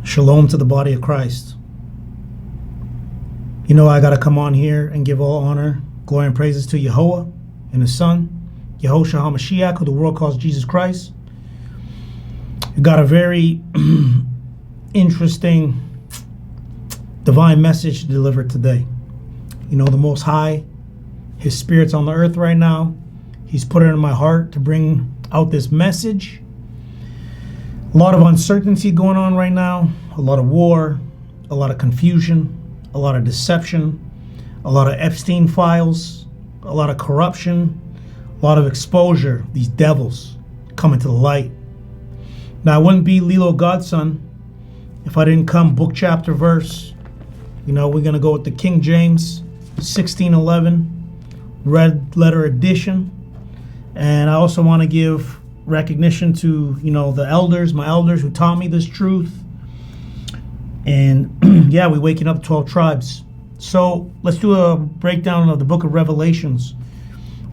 Shalom to the body of Christ. You know, I got to come on here and give all honor, glory, and praises to Yahuwah and His Son, Yahushua HaMashiach, who the world calls Jesus Christ. We got a very interesting divine message to deliver today. You know, the Most High, His Spirit's on the earth right now. He's put it in my heart to bring out this message. A lot of uncertainty going on right now, a lot of war, a lot of confusion, a lot of deception, a lot of Epstein files, a lot of corruption, a lot of exposure. These devils coming to the light. Now, I wouldn't be Lilo Godson if I didn't come book, chapter, verse. You know, we're going to go with the King James 1611 red letter edition. And I also want to give recognition to, you know, the elders, my elders who taught me this truth. And yeah, we're waking up 12 tribes. So let's do a breakdown of the book of Revelations.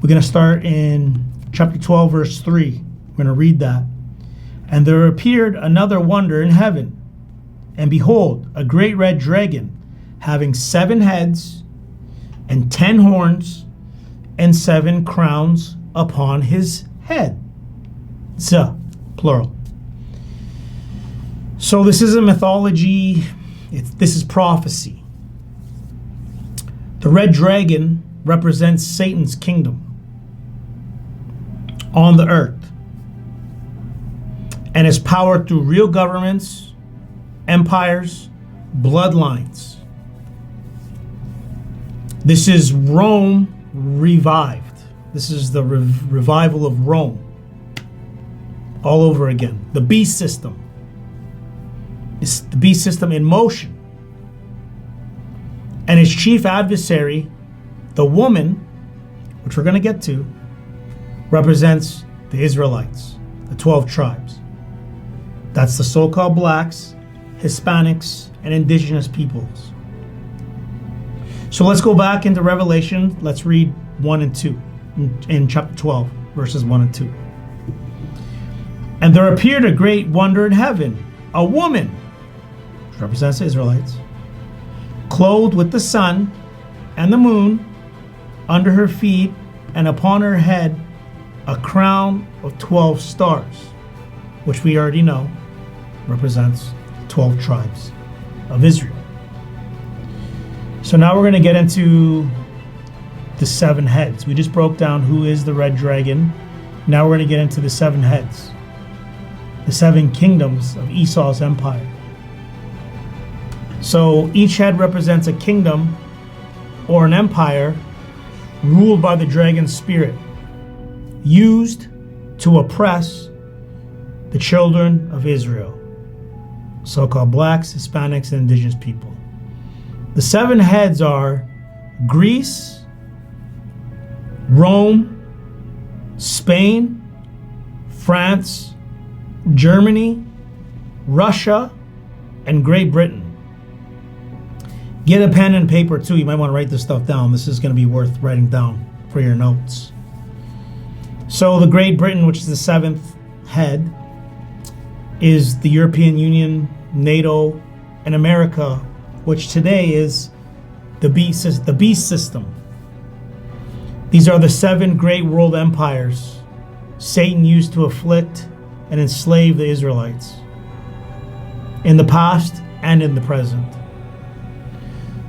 We're going to start in chapter 12, verse 3. We're going to read that. And there appeared another wonder in heaven. And behold, a great red dragon, having 7 heads and 10 horns and 7 crowns upon his head. Plural. So this is a mythology. This is prophecy. The red dragon represents Satan's kingdom on the earth and his power through real governments, empires, bloodlines. This is Rome revived. This is the revival of Rome. All over again. The beast system. It's the beast system in motion. And its chief adversary, the woman, which we're going to get to, represents the Israelites, the 12 tribes. That's the so-called blacks, Hispanics, and indigenous peoples. So let's go back into Revelation. Let's read 1 and 2 in chapter 12, verses 1 and 2. And there appeared a great wonder in heaven, a woman, which represents the Israelites, clothed with the sun and the moon under her feet, and upon her head a crown of 12 stars, which we already know represents 12 tribes of Israel. So now we're going to get into the 7 heads. We just broke down who is the red dragon. Now we're going to get into the 7 heads. The 7 kingdoms of Esau's empire. So each head represents a kingdom or an empire ruled by the dragon's spirit, used to oppress the children of Israel, so-called blacks, Hispanics, and indigenous people. The 7 heads are Greece, Rome, Spain, France, Germany, Russia, and Great Britain. Get a pen and paper too. You might want to write this stuff down. This is going to be worth writing down for your notes. So the Great Britain, which is the 7th head, is the European Union, NATO, and America, which today is the beast system. These are the 7 great world empires Satan used to afflict and enslave the Israelites in the past and in the present.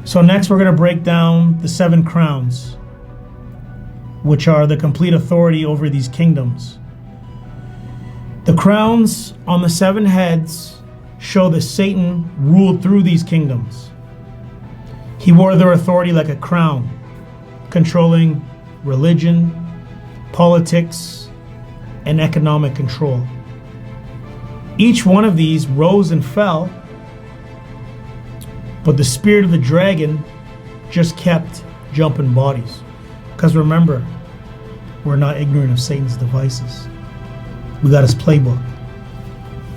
So next we're going to break down the 7 crowns, which are the complete authority over these kingdoms. The crowns on the 7 heads show that Satan ruled through these kingdoms. He wore their authority like a crown, controlling religion, politics, and economic control. Each one of these rose and fell, but the spirit of the dragon just kept jumping bodies. Because remember, we're not ignorant of Satan's devices. We got his playbook,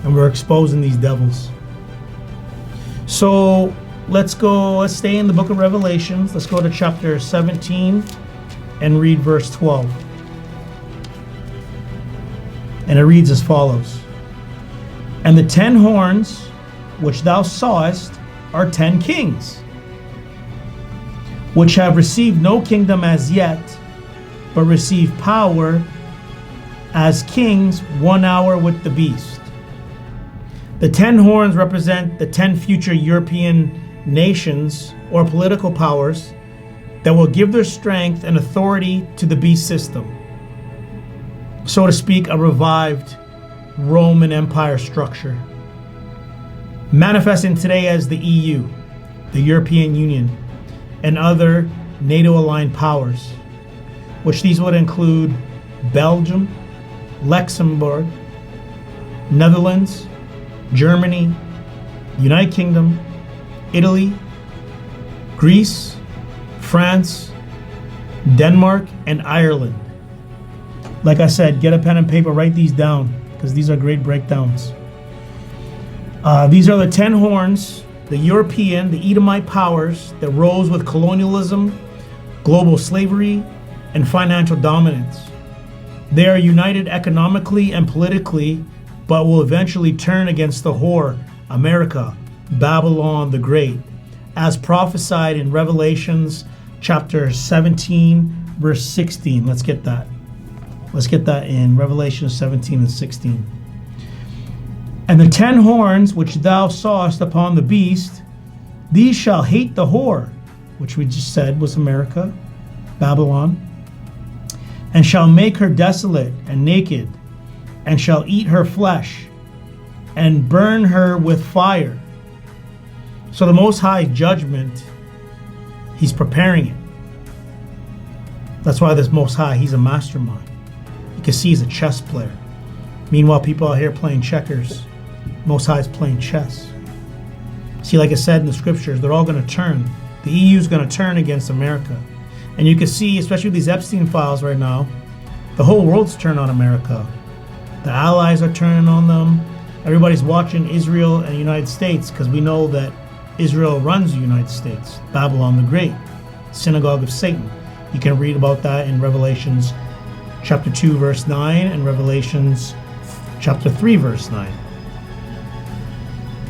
and we're exposing these devils. So let's stay in the book of Revelations. Let's go to chapter 17 and read verse 12. And it reads as follows. And the 10 horns which thou sawest are 10 kings, which have received no kingdom as yet, but receive power as kings 1 hour with the beast. The 10 horns represent the 10 future European nations or political powers that will give their strength and authority to the beast system. So to speak, a revived Roman Empire structure, manifesting today as the EU, the European Union, and other NATO-aligned powers, which these would include Belgium, Luxembourg, Netherlands, Germany, United Kingdom, Italy, Greece, France, Denmark, and Ireland. Like I said, get a pen and paper, write these down, because these are great breakdowns. These are the 10 horns, the European, the Edomite powers that rose with colonialism, global slavery, and financial dominance. They are united economically and politically, but will eventually turn against the whore, America, Babylon the Great, as prophesied in Revelations chapter 17, verse 16. Let's get that. Let's get that in Revelation 17 and 16. And the 10 horns which thou sawest upon the beast, these shall hate the whore, which we just said was America, Babylon, and shall make her desolate and naked, and shall eat her flesh, and burn her with fire. So the Most High judgment, he's preparing it. That's why this Most High, he's a mastermind. You can see he's a chess player. Meanwhile, people out here playing checkers. Most High's playing chess. See, like I said in the scriptures, they're all going to turn. The EU's going to turn against America. And you can see, especially with these Epstein files right now, the whole world's turned on America. The allies are turning on them. Everybody's watching Israel and the United States because we know that Israel runs the United States. Babylon the Great, synagogue of Satan. You can read about that in Revelations chapter 2, verse 9, and Revelations chapter 3, verse 9.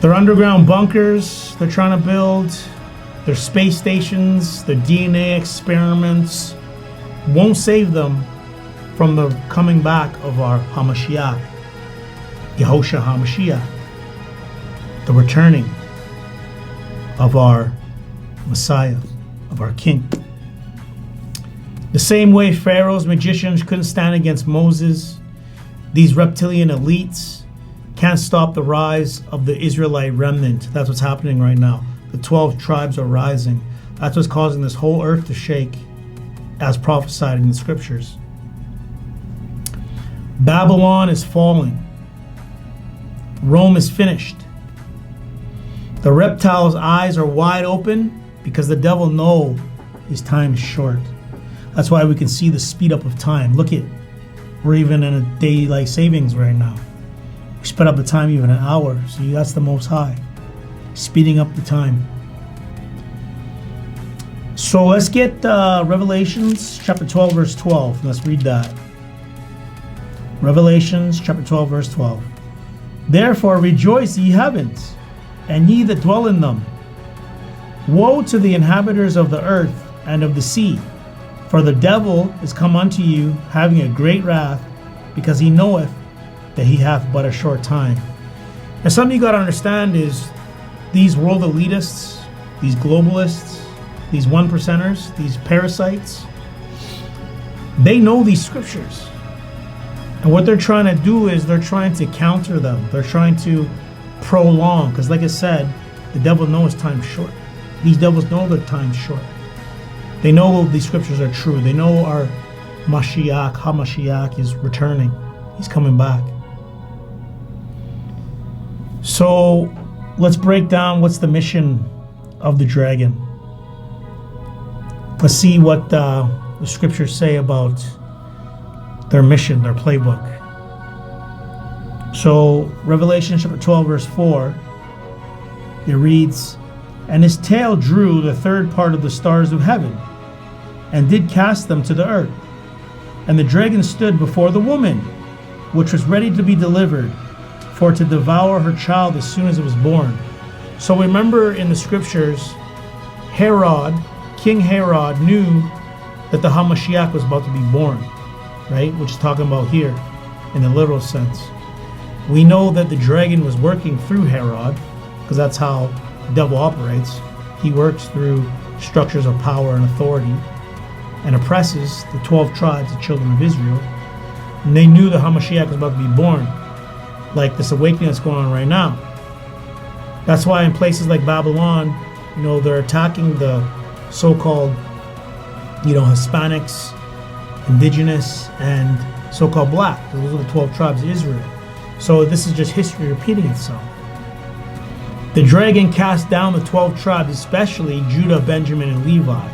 Their underground bunkers they're trying to build, their space stations, their DNA experiments won't save them from the coming back of our Hamashiach, Yehoshua HaMashiach, the returning of our Messiah, of our King. The same way Pharaoh's magicians couldn't stand against Moses, these reptilian elites can't stop the rise of the Israelite remnant. That's what's happening right now. The 12 tribes are rising. That's what's causing this whole earth to shake, as prophesied in the scriptures. Babylon is falling. Rome is finished. The reptile's eyes are wide open because the devil knows his time is short. That's why we can see the speed up of time. Look at, we're even in a daylight savings right now. We sped up the time even an hour. See, that's the Most High, speeding up the time. So let's get Revelations chapter 12, verse 12. Let's read that. Revelations chapter 12, verse 12. Therefore rejoice, ye heavens, and ye that dwell in them. Woe to the inhabitants of the earth and of the sea, for the devil is come unto you, having a great wrath, because he knoweth that he hath but a short time. And something you got to understand is these world elitists, these globalists, these 1%ers, these parasites, they know these scriptures. And what they're trying to do is they're trying to counter them. They're trying to prolong. Because like I said, the devil knows time's short. These devils know their time's short. They know these scriptures are true. They know our Mashiach, HaMashiach is returning. He's coming back. So let's break down what's the mission of the dragon. Let's see what the scriptures say about their mission, their playbook. So Revelation chapter 12, verse 4, it reads, And his tail drew the third part of the stars of heaven, and did cast them to the earth. And the dragon stood before the woman, which was ready to be delivered, for to devour her child as soon as it was born. So remember in the scriptures, King Herod knew that the Hamashiach was about to be born, right? Which is talking about here in the literal sense. We know that the dragon was working through Herod, because that's how the devil operates. He works through structures of power and authority and oppresses the 12 tribes, the children of Israel. And they knew the Hamashiach was about to be born, like this awakening that's going on right now. That's why in places like Babylon, they're attacking the so-called, Hispanics, indigenous, and so-called black. Those are the 12 tribes of Israel. So this is just history repeating itself. The dragon cast down the 12 tribes, especially Judah, Benjamin, and Levi.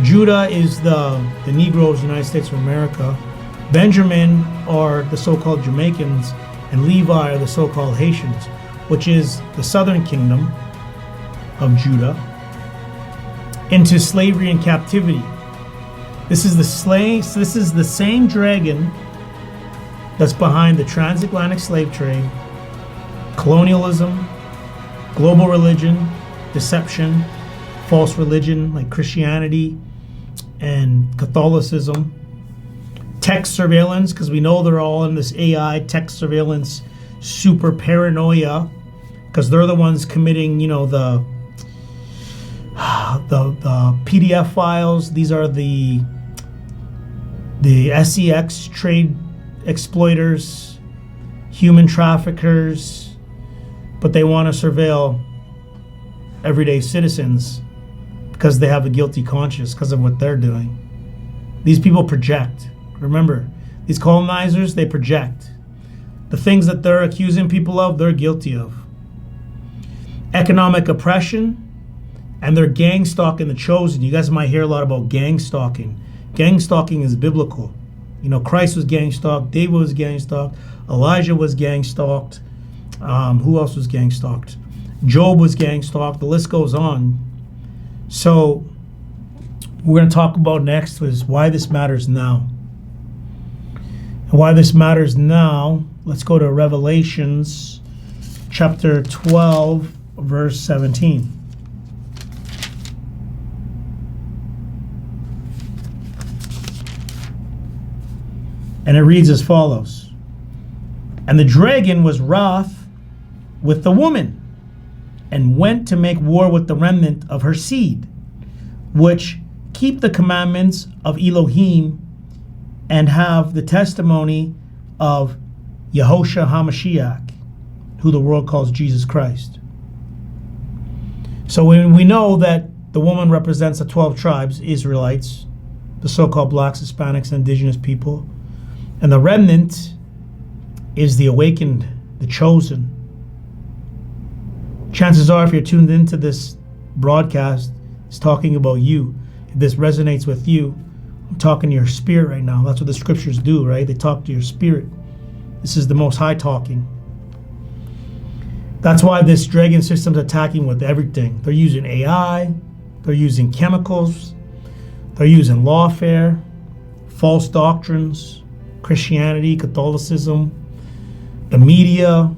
Judah is the Negroes, United States of America. Benjamin are the so-called Jamaicans, and Levi are the so-called Haitians, which is the southern kingdom of Judah, into slavery and captivity. This is the same dragon that's behind the transatlantic slave trade, colonialism, global religion, deception, false religion like Christianity and Catholicism, tech surveillance, because we know they're all in this AI tech surveillance super paranoia, because they're the ones committing, the PDF files. These are the SEX trade exploiters, human traffickers, but they want to surveil everyday citizens because they have a guilty conscience because of what they're doing. These people project. Remember, these colonizers, they project. The things that they're accusing people of, they're guilty of. Economic oppression, and they're gang stalking the chosen. You guys might hear a lot about gang stalking. Gang stalking is biblical. Christ was gang stalked, David was gang stalked, Elijah was gang stalked. Who else was gang stalked? Job was gang stalked. The list goes on. So we're going to talk about next is why this matters now. And why this matters now, let's go to Revelations chapter 12, verse 17. And it reads as follows. And the dragon was wroth with the woman, and went to make war with the remnant of her seed, which keep the commandments of Elohim, and have the testimony of Yehoshua HaMashiach, who the world calls Jesus Christ. So when we know that the woman represents the 12 tribes, Israelites, the so-called blacks, Hispanics, and indigenous people, and the remnant is the awakened, the chosen. Chances are, if you're tuned into this broadcast, it's talking about you. If this resonates with you, I'm talking to your spirit right now. That's what the scriptures do, right? They talk to your spirit. This is the Most High talking. That's why this dragon system's attacking with everything. They're using AI, they're using chemicals, they're using lawfare, false doctrines, Christianity, Catholicism, the media.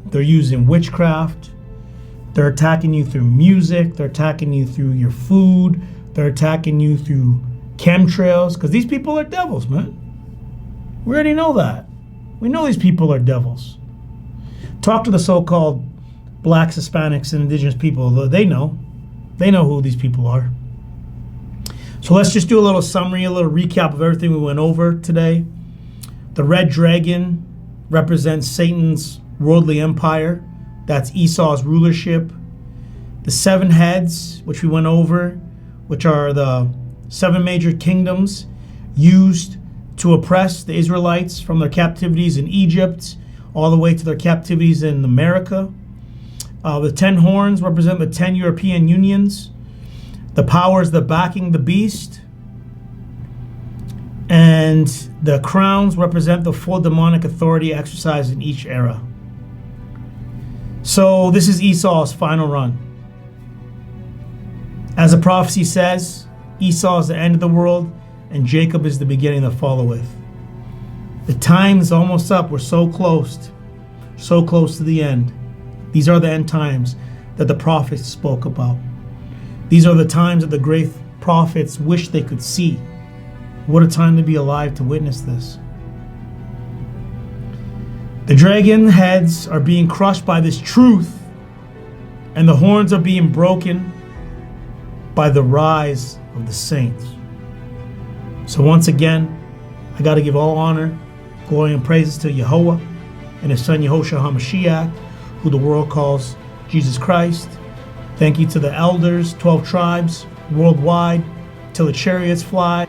They're using witchcraft. They're attacking you through music. They're attacking you through your food. They're attacking you through chemtrails, because these people are devils, man. We already know that. We know these people are devils. Talk to the so-called blacks, Hispanics, and indigenous people. They know. They know who these people are. So let's just do a little summary, a little recap of everything we went over today. The red dragon represents Satan's worldly empire. That's Esau's rulership. The 7 heads, which we went over, which are the 7 major kingdoms used to oppress the Israelites from their captivities in Egypt all the way to their captivities in America. The 10 horns represent the 10 European unions, the powers that backing the beast. And the crowns represent the full demonic authority exercised in each era. So this is Esau's final run. As the prophecy says, Esau is the end of the world, and Jacob is the beginning that followeth. The time is almost up. We're so close to the end. These are the end times. that the prophets spoke about. These are the times that the great prophets wish they could see. What a time to be alive to witness this. The dragon heads are being crushed by this truth, and the horns are being broken by the rise of the saints. So once again, I got to give all honor, glory, and praises to Yahweh and His Son Yehoshua HaMashiach, who the world calls Jesus Christ. Thank you to the elders, 12 tribes worldwide, till the chariots fly.